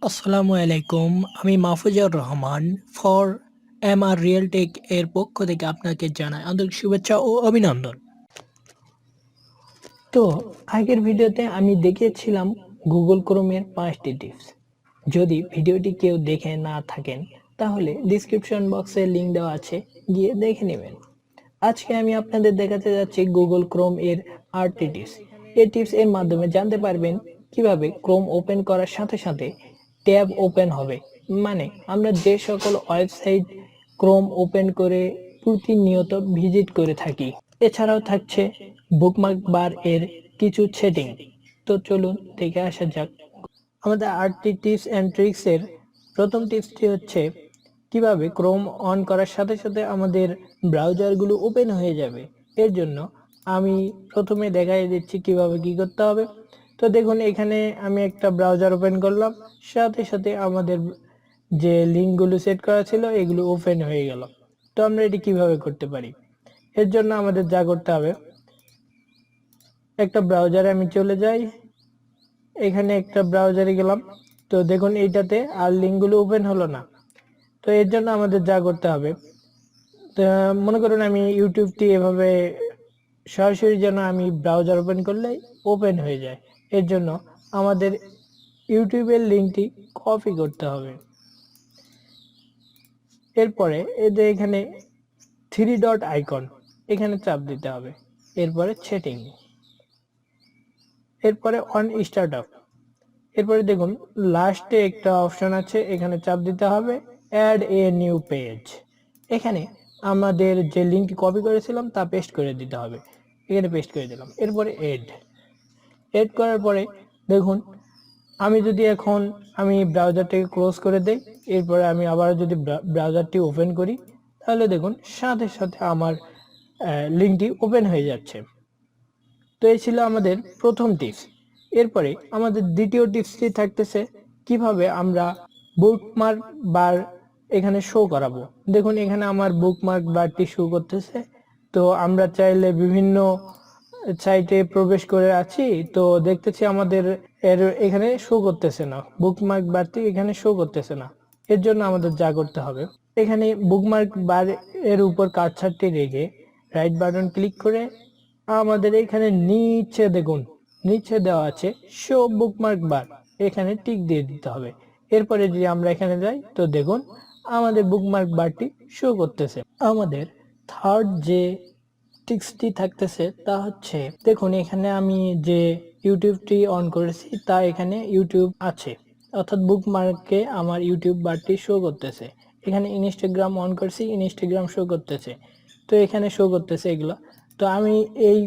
আসসালামু আলাইকুম। আমি Mahfuzur Rahman for MR real tech এর পক্ষ থেকে আপনাকে জানাই আন্তরিক শুভেচ্ছা ও অভিনন্দন। তো আগের ভিডিওতে আমি দেখিয়েছিলাম গুগল ক্রোমের 5টি টিপস। যদি ভিডিওটি কেউ দেখে না থাকেন তাহলে ডিসক্রিপশন বক্সে লিংক দেওয়া আছে, গিয়ে দেখে নেবেন। আজকে আমি আপনাদের দেখাতে যাচ্ছি গুগল ক্রোম এর 8টি টিপস। এই টিপস এর মাধ্যমে জানতে পারবেন কিভাবে ক্রোম ওপেন করার সাথে সাথে ট্যাব ওপেন হবে। মানে আমরা যে সকল ওয়েবসাইট ক্রোম ওপেন করে প্রতিনিয়ত ভিজিট করে থাকি। এছাড়াও থাকছে বুকমার্ক বার এর কিছু সেটিং। তো চলুন দেখে আসা যাক। আমাদের 8টি টিপস অ্যান্ড ট্রিক্স এর প্রথম টিপসটি হচ্ছে কিভাবে ক্রোম অন করার সাথে সাথে আমাদের ব্রাউজারগুলো ওপেন হয়ে যাবে। এর জন্য আমি প্রথমে দেখাই দিচ্ছি কিভাবে কি করতে হবে। তো দেখুন, এখানে আমি একটা ব্রাউজার ওপেন করলাম, সাথে সাথে আমাদের যে লিঙ্কগুলো সেট করা ছিল এগুলো ওপেন হয়ে গেল। তো আমরা এটি কিভাবে করতে পারি? এর জন্য আমাদের যা করতে হবে, একটা ব্রাউজারে আমি চলে যাই, এখানে একটা ব্রাউজারে গেলাম। তো দেখুন এইটাতে আর লিঙ্কগুলো ওপেন হলো না। তো এর জন্য আমাদের যা করতে হবে, মনে করুন আমি ইউটিউবটি এভাবে সরাসরি যেন আমি ব্রাউজার ওপেন করলে ওপেন হয়ে যায়, এর জন্য আমাদের ইউটিউবের লিঙ্কটি কপি করতে হবে। এরপরে এদের এখানে 3 ডট আইকন, এখানে চাপ দিতে হবে। এরপরে সেটিং, এরপরে অন স্টার্ট আপ। এরপরে দেখুন লাস্টে একটা অপশন আছে, এখানে চাপ দিতে হবে অ্যাড এ নিউ পেজ। এখানে আমাদের যে লিঙ্ক কপি করেছিলাম তা পেস্ট করে দিতে হবে। এখানে পেস্ট করে দিলাম। এরপরে এড করার পরে দেখুন, আমি যদি এখন আমি ব্রাউজারটাকে ক্লোজ করে দেই, এরপরে আমি আবার যদি ব্রাউজারটি ওপেন করি, তাহলে দেখুন সাথে সাথে আমার লিঙ্কটি ওপেন হয়ে যাচ্ছে। তো এই ছিল আমাদের প্রথম টিপস। এরপরে আমাদের দ্বিতীয় টিপসটি থাকতেছে কিভাবে আমরা বুকমার্ক বার এখানে শো করাবো। দেখুন এখানে আমার বুকমার্ক বারটি শো করতেছে। তো আমরা চাইলে বিভিন্ন সাইটে প্রবেশ করে আছি, তো দেখতেছি আমাদের এর এখানে শো করতেছে না, বুকমার্ক বারটি এখানে শো করতেছে না। এর জন্য আমাদের যা করতে হবে, এখানে বুকমার্ক বার এর উপর কার্সারটি রেখে রাইট বাটন ক্লিক করে আমাদের এখানে নিচে দেখুন, নিচে দেওয়া আছে শো বুকমার্ক বার, এখানে টিক দিয়ে দিতে হবে। এরপরে যদি আমরা এখানে যাই, তো দেখুন আমাদের বুকমার্ক বারটি শো করতেছে। আমাদের থার্ড যে টিক্সটি থাকতেছে তা হচ্ছে, দেখুন এখানে আমি যে ইউটিউবটি অন করেছি তা এখানে ইউটিউব আছে, অর্থাৎ বুকমার্কে আমার ইউটিউব বারটি শো করতেছে। এখানে ইনস্টাগ্রাম অন করছি, ইনস্টাগ্রাম শো করতেছে। তো এখানে শো করতেছে এগুলো। তো আমি এই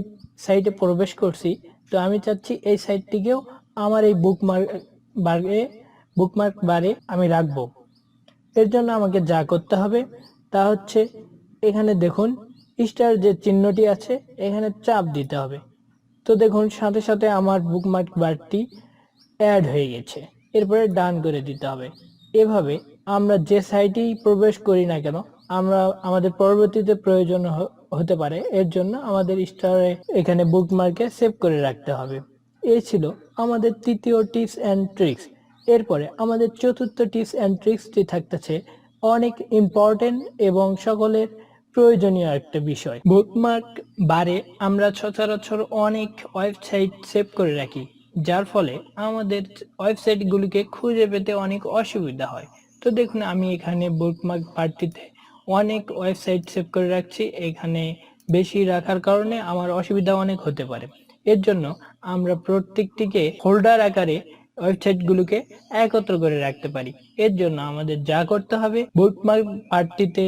সাইটে প্রবেশ করছি, তো আমি চাচ্ছি এই সাইটটিকেও আমার এই বুকমার্ক বারে আমি রাখবো। এর জন্য আমাকে যা করতে হবে তা হচ্ছে, এখানে দেখুন স্টার যে চিহ্নটি আছে এখানে চাপ দিতে হবে। তো দেখুন সাথে সাথে আমার বুকমার্ক বারটি অ্যাড হয়ে গেছে। এরপরে ডান করে দিতে হবে। এভাবে আমরা যে সাইটেই প্রবেশ করি না কেন, আমরা আমাদের পরবর্তীতে প্রয়োজন হতে পারে, এর জন্য আমাদের স্টারে এখানে বুকমার্কে সেভ করে রাখতে হবে। এই ছিল আমাদের তৃতীয় টিপস অ্যান্ড ট্রিক্স। এরপরে আমাদের চতুর্থ টিপস অ্যান্ড ট্রিক্সটি থাকতেছে অনেক ইম্পর্টেন্ট এবং সকলের প্রয়োজনীয় একটা বিষয়। বুকমার্ক বারে আমরা সচরাচর অনেক ওয়েবসাইট সেভ করে রাখি, যার ফলে আমাদের ওয়েবসাইটগুলিকে খুঁজে পেতে অনেক অসুবিধা হয়। তো দেখুন আমি এখানে বুকমার্ক বারটিতে অনেক ওয়েবসাইট সেভ করে রাখছি। এখানে বেশি রাখার কারণে আমার অসুবিধা অনেক হতে পারে। এর জন্য আমরা প্রত্যেকটিকে ফোল্ডার আকারে ওয়েবসাইটগুলোকে একত্র করে রাখতে পারি। এর জন্য আমাদের যা করতে হবে, বুকমার্ক বারটিতে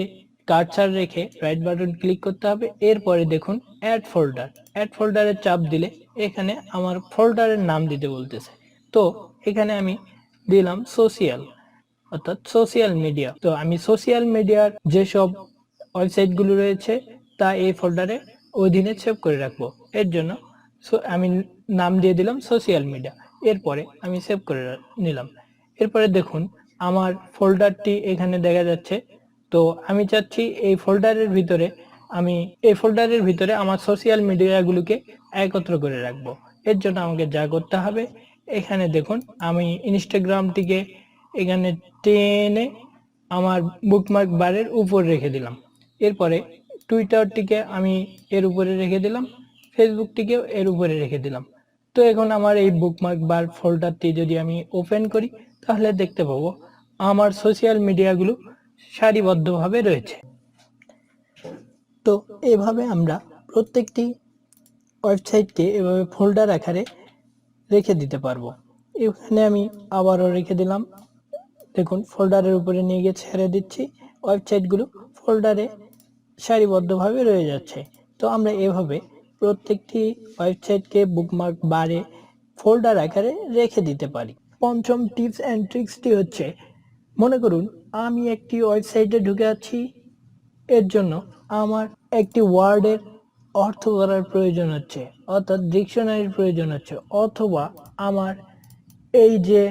কার্সার রেখে রাইট বাটন ক্লিক করতে হবে। এরপরে দেখুন অ্যাড ফোল্ডারে চাপ দিলে এখানে আমার ফোল্ডারের নাম দিতে বলতেছে। তো এখানে আমি দিলাম সোশিয়াল, অর্থাৎ সোশিয়াল মিডিয়া। তো আমি সোশিয়াল মিডিয়ার যেসব ওয়েবসাইটগুলো রয়েছে তা এই ফোল্ডারে অধীনে সেভ করে রাখবো। এর জন্য আমি নাম দিয়ে দিলাম সোশিয়াল মিডিয়া। এরপরে আমি সেভ করে নিলাম। এরপরে দেখুন আমার ফোল্ডারটি এখানে দেখা যাচ্ছে। তো আমি চাচ্ছি এই ফোল্ডারের ভিতরে আমার সোশিয়াল মিডিয়াগুলোকে একত্র করে রাখবো। এর জন্য আমাকে যা করতে হবে, এখানে দেখুন আমি ইনস্টাগ্রামটিকে এখানে টেনে আমার বুকমার্ক বারের উপর রেখে দিলাম। এরপরে টুইটারটিকে আমি এর উপরে রেখে দিলাম, ফেসবুকটিকেও এর উপরে রেখে দিলাম। তো এখন আমার এই বুকমার্ক বার ফোল্ডারটি যদি আমি ওপেন করি তাহলে দেখতে পাবো আমার সোশ্যাল মিডিয়াগুলো সারিবদ্ধভাবে রয়েছে। তো এভাবে আমরা প্রত্যেকটি ওয়েবসাইটকে এভাবে ফোল্ডার আকারে রেখে দিতে পারবো। এখানে আমি আবারও রেখে দিলাম, দেখুন ফোল্ডারের উপরে নিয়ে গিয়ে ছেড়ে দিচ্ছি, ওয়েবসাইটগুলো ফোল্ডারে সারিবদ্ধভাবে রয়ে যাচ্ছে। তো আমরা এভাবে প্রত্যেকটি ওয়েবসাইটকে বুকমার্ক বারে ফোল্ডার আকারে রেখে দিতে পারি। পঞ্চম টিপস অ্যান্ড ট্রিক্সটি হচ্ছে, মনে করুন আমি একটি ওয়েবসাইটে ঢুকে আছি, এর জন্য আমার একটি ওয়ার্ডের অর্থ করার প্রয়োজন হচ্ছে, অর্থাৎ ডিকশনারির প্রয়োজন হচ্ছে, অথবা আমার এই যে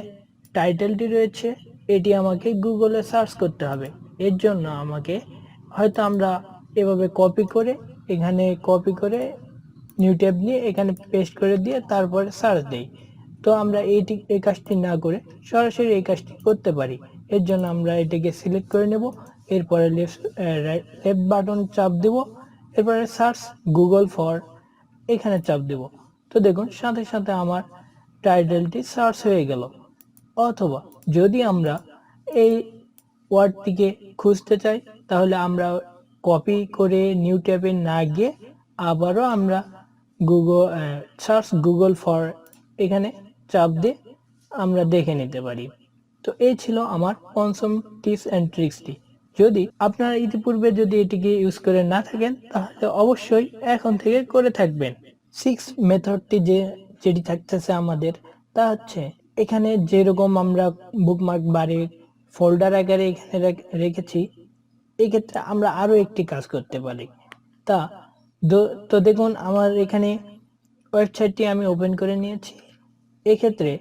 টাইটেলটি রয়েছে এটি আমাকে গুগলে সার্চ করতে হবে। এর জন্য আমাকে হয়তো আমরা এভাবে কপি করে নিউ ট্যাব নিয়ে এখানে পেস্ট করে দিয়ে তারপরে সার্চ দেই। তো আমরা এই কাজটি না করে সরাসরি এই কাজটি করতে পারি। এর জন্য আমরা এটিকে সিলেক্ট করে নেব, এরপরে লেফট বাটন চাপ দেব, এরপরে সার্চ গুগল ফর এখানে চাপ দেব। তো দেখুন সাথে সাথে আমার টাইটেলটি সার্চ হয়ে গেল। অথবা যদি আমরা এই ওয়ার্ডটিকে খুঁজতে চাই তাহলে আমরা কপি করে নিউ ট্যাবে না গিয়ে আবারও আমরা সার্চ গুগল ফর এখানে চাপ দিয়ে আমরা দেখে নিতে পারি। তো এই ছিল আমার পঞ্চম টিপস অ্যান্ড ট্রিক্সটি। যদি আপনারা ইতিপূর্বে যদি এটিকে ইউজ করে না থাকেন তাহলে অবশ্যই এখন থেকে করে থাকবেন। সিক্স মেথডটি যেটি থাকতেছে আমাদের, তা হচ্ছে এখানে যেরকম আমরা বুকমার্ক বারে ফোল্ডার আকারে এখানে রেখেছি, এক্ষেত্রে আমরা আরো একটি কাজ করতে পারি। তো দেখুন আমার এখানে ওয়েবসাইটটি আমি ওপেন করে নিয়েছি। এক্ষেত্রে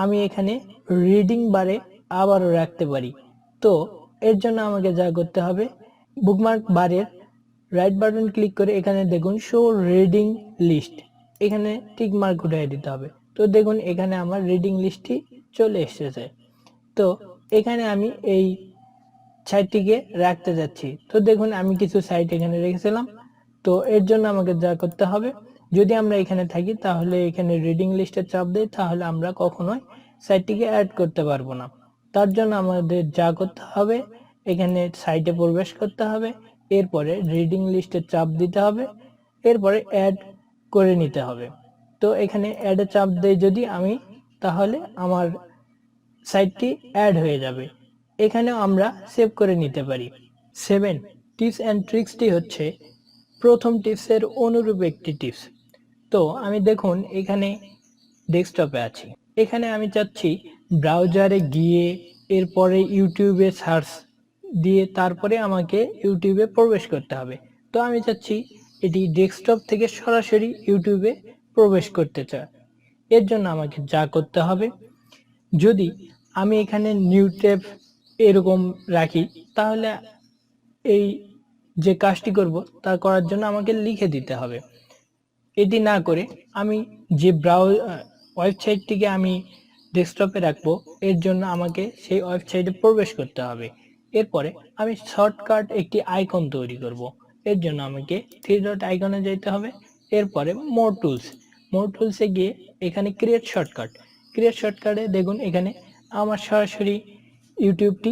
আমি এখানে রিডিং বারে আবারও রাখতে পারি। তো এর জন্য আমাকে যা করতে হবে, বুকমার্ক বারের রাইট বাটন ক্লিক করে এখানে দেখুন শো রিডিং লিস্ট, এখানে টিক মার্ক উঠিয়ে দিতে হবে। তো দেখুন এখানে আমার রিডিং লিস্টটি চলে এসেছে। তো এখানে আমি এই সাইটটিকে রাখতে যাচ্ছি। তো দেখুন আমি কিছু সাইট এখানে রেখেছিলাম। তো এর জন্য আমাকে যা করতে হবে, যদি আমরা এখানে থাকি তাহলে এখানে রিডিং লিস্টে চাপ দিই, তাহলে আমরা কখনোই সাইটটিকে অ্যাড করতে পারবো না। তার জন্য আমাদের যা করতে হবে, এখানে সাইটে প্রবেশ করতে হবে, এরপরে রিডিং লিস্টে চাপ দিতে হবে, এরপরে অ্যাড করে নিতে হবে। তো এখানে অ্যাডে চাপ দেই যদি আমি, তাহলে আমার সাইটটি অ্যাড হয়ে যাবে। এখানেও আমরা সেভ করে নিতে পারি। 7 টিপস অ্যান্ড ট্রিক্সটি হচ্ছে প্রথম টিপসের অনুরূপ একটি টিপস। তো আমি দেখুন এখানে ডেস্কটপে আছি, এখানে আমি চাচ্ছি ব্রাউজারে গিয়ে এরপরে ইউটিউবে সার্চ দিয়ে তারপরে আমাকে ইউটিউবে প্রবেশ করতে হবে। তো আমি চাচ্ছি এটি ডেস্কটপ থেকে সরাসরি ইউটিউবে প্রবেশ করতে চাই। এর জন্য আমাকে যা করতে হবে, যদি আমি এখানে নিউ ট্যাব এরকম রাখি তাহলে এই যে কাজটি করব তা করার জন্য আমাকে লিখে দিতে হবে। এটি না করে আমি যে ওয়েবসাইটটিকে আমি ডেস্কটপে রাখবো, এর জন্য আমাকে সেই ওয়েবসাইটে প্রবেশ করতে হবে। এরপরে আমি শর্টকাট একটি আইকন তৈরি করব। এর জন্য আমাকে থ্রি ডট আইকনে যেতে হবে, এরপরে মোর টুলসে গিয়ে এখানে ক্রিয়েট শর্টকাটে দেখুন এখানে আমার সরাসরি ইউটিউবটি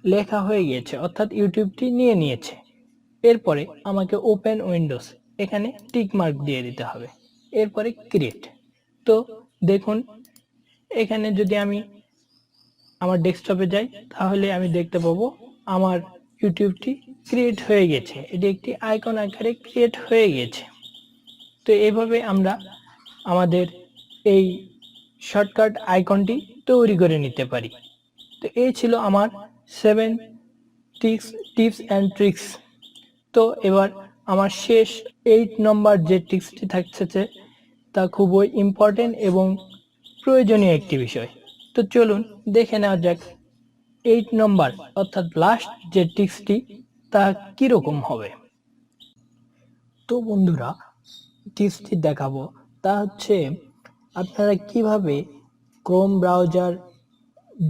লেখা হয়ে গিয়েছে, অর্থাৎ ইউটিউবটি নিয়ে নিয়েছে। এরপরে আমাকে ওপেন উইন্ডোজ এখানে টিক মার্ক দিয়ে দিতে হবে, এরপরে ক্রিয়েট। তো দেখুন এখানে যদি আমি আমার ডেস্কটপে যাই তাহলে আমি দেখতে পাবো আমার ইউটিউবটি ক্রিয়েট হয়ে গেছে, এটি একটি আইকন আকারে ক্রিয়েট হয়ে গেছে। তো এইভাবে আমরা আমাদের এই শর্টকাট আইকনটি তৈরি করে নিতে পারি। তো এই ছিল আমার 7 টিপস অ্যান্ড ট্রিক্স। তো এবার আমার শেষ 8 নম্বর যে ট্রিক্সটি থাকছে তা খুবই ইম্পর্টেন্ট এবং প্রয়োজনীয় একটি বিষয়। তো চলুন দেখে নেওয়া যাক 8 নম্বর অর্থাৎ লাস্ট যে ট্রিক্সটি তা কিরকম হবে। তো বন্ধুরা টিপসটি দেখাবো তা হচ্ছে আপনারা কিভাবে ক্রোম ব্রাউজার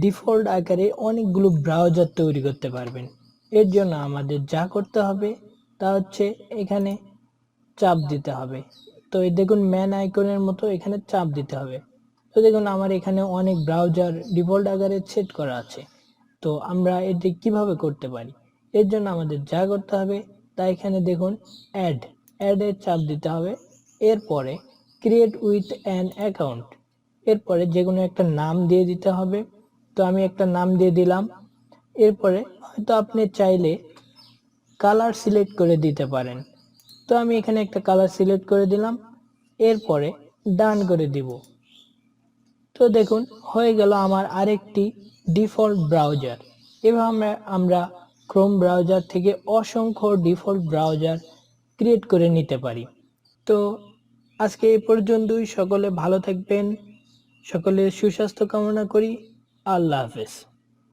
ডিফল্ট আকারে অনেকগুলো ব্রাউজার তৈরি করতে পারবেন। এর জন্য আমাদের যা করতে হবে তা হচ্ছে এখানে চাপ দিতে হবে। তো এই দেখুন ম্যান আইকনের মতো এখানে চাপ দিতে হবে। তো দেখুন আমার এখানে অনেক ব্রাউজার ডিফল্ট আকারে সেট করা আছে। তো আমরা এটি কিভাবে করতে পারি? এর জন্য আমাদের যা করতে হবে তা এখানে দেখুন অ্যাডে চাপ দিতে হবে। এরপরে ক্রিয়েট উইথ অ্যান অ্যাকাউন্ট, এরপরে যে কোনো একটা নাম দিয়ে দিতে হবে। তো আমি একটা নাম দিয়ে দিলাম। এরপরে হয়তো আপনি চাইলে কালার সিলেক্ট করে দিতে পারেন। তো আমি এখানে একটা কালার সিলেক্ট করে দিলাম, এরপরে ডান করে দিব। তো দেখুন হয়ে গেল আমার আরেকটি ডিফল্ট ব্রাউজার। এভাবে আমরা ক্রোম ব্রাউজার থেকে অসংখ্য ডিফল্ট ব্রাউজার ক্রিয়েট করে নিতে পারি। তো আজকে এই পর্যন্তই। সকলে ভালো থাকবেন, সকলের সুস্বাস্থ্য কামনা করি। আল্লাহ হাফেজ।